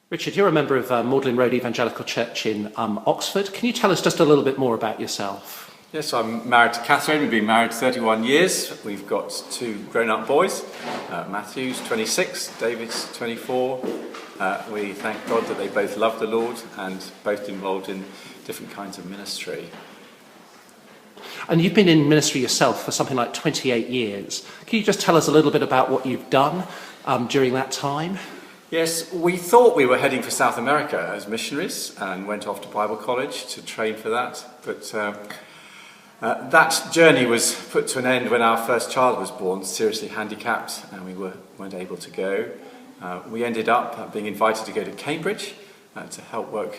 Richard, you're a member of Magdalen Road Evangelical Church in Oxford. Can you tell us just a little bit more about yourself? Yes, I'm married to Catherine. We've been married 31 years. We've got two grown-up boys. Matthew's 26, David's 24. We thank God that they both love the Lord and both involved in different kinds of ministry. And you've been in ministry yourself for something like 28 years. Can you just tell us a little bit about what you've done during that time? Yes, we thought we were heading for South America as missionaries and went off to Bible college to train for that. But that journey was put to an end when our first child was born, seriously handicapped, and we weren't able to go. We ended up being invited to go to Cambridge to help work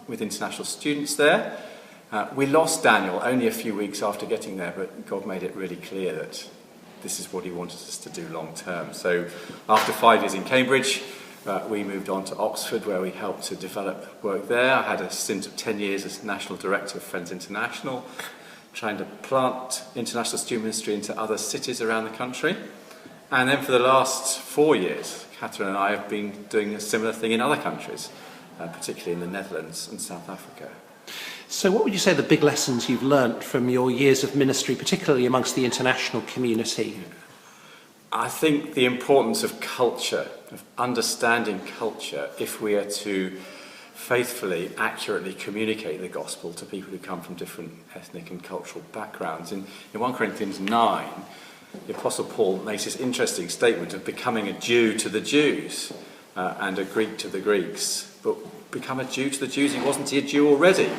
with international students there. We lost Daniel only a few weeks after getting there, but God made it really clear that this is what he wanted us to do long term. So after 5 years in Cambridge, we moved on to Oxford, where we helped to develop work there. I had a stint of 10 years as National Director of Friends International, trying to plant international student ministry into other cities around the country. And then for the last 4 years, Catherine and I have been doing a similar thing in other countries, particularly in the Netherlands and South Africa. So what would you say are the big lessons you've learnt from your years of ministry, particularly amongst the international community? I think the importance of culture, of understanding culture, if we are to faithfully, accurately communicate the gospel to people who come from different ethnic and cultural backgrounds. In 1 Corinthians 9, the Apostle Paul makes this interesting statement of becoming a Jew to the Jews and a Greek to the Greeks. But become a Jew to the Jews, wasn't he a Jew already?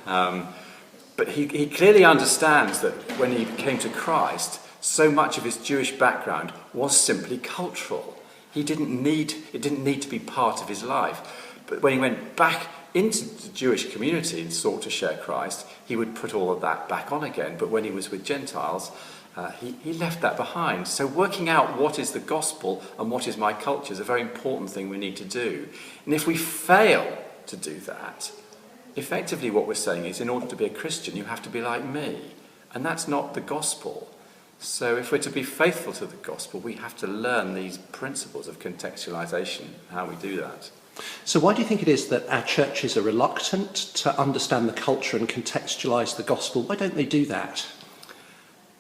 But he clearly understands that when he came to Christ, so much of his Jewish background was simply cultural. It didn't need to be part of his life. But when he went back into the Jewish community and sought to share Christ, he would put all of that back on again. But when he was with Gentiles, he left that behind. So working out what is the gospel and what is my culture is a very important thing we need to do. And if we fail to do that, effectively what we're saying is, in order to be a Christian, you have to be like me. And that's not the gospel. So if we're to be faithful to the gospel, we have to learn these principles of contextualization, how we do that. So why do you think it is that our churches are reluctant to understand the culture and contextualize the gospel? Why don't they do that?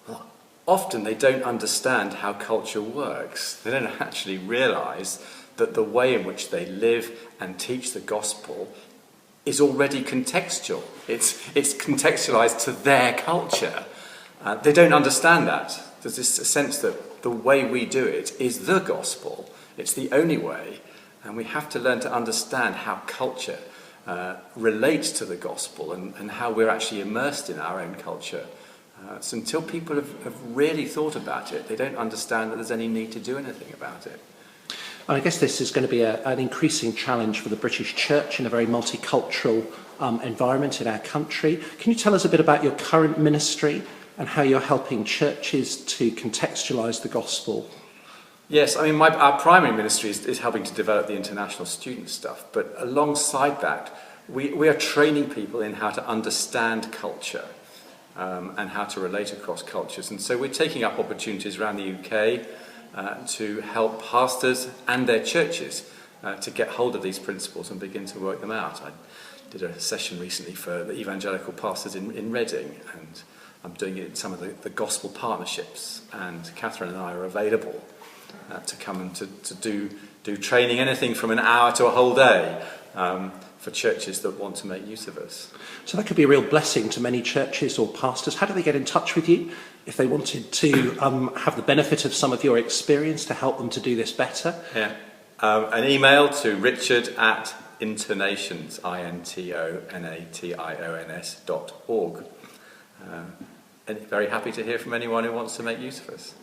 Well, often they don't understand how culture works. They don't actually realize that the way in which they live and teach the gospel is already contextual. It's contextualized to their culture. They don't understand that. There's this sense that the way we do it is the gospel. It's the only way. And we have to learn to understand how culture relates to the gospel and how we're actually immersed in our own culture. So until people have really thought about it, they don't understand that there's any need to do anything about it. I guess this is going to be an increasing challenge for the British Church in a very multicultural environment in our country. Can you tell us a bit about your current ministry and how you're helping churches to contextualise the gospel? Yes, I mean, our primary ministry is helping to develop the international student stuff, but alongside that, we are training people in how to understand culture and how to relate across cultures. And so we're taking up opportunities around the UK to help pastors and their churches to get hold of these principles and begin to work them out. I did a session recently for the evangelical pastors in Reading, and I'm doing it in some of the gospel partnerships, and Catherine and I are available to come and to do training, anything from an hour to a whole day, for churches that want to make use of us. So that could be a real blessing to many churches or pastors. How do they get in touch with you if they wanted to have the benefit of some of your experience to help them to do this better? Yeah, an email to richard@intonations, intonations.org. And very happy to hear from anyone who wants to make use of us.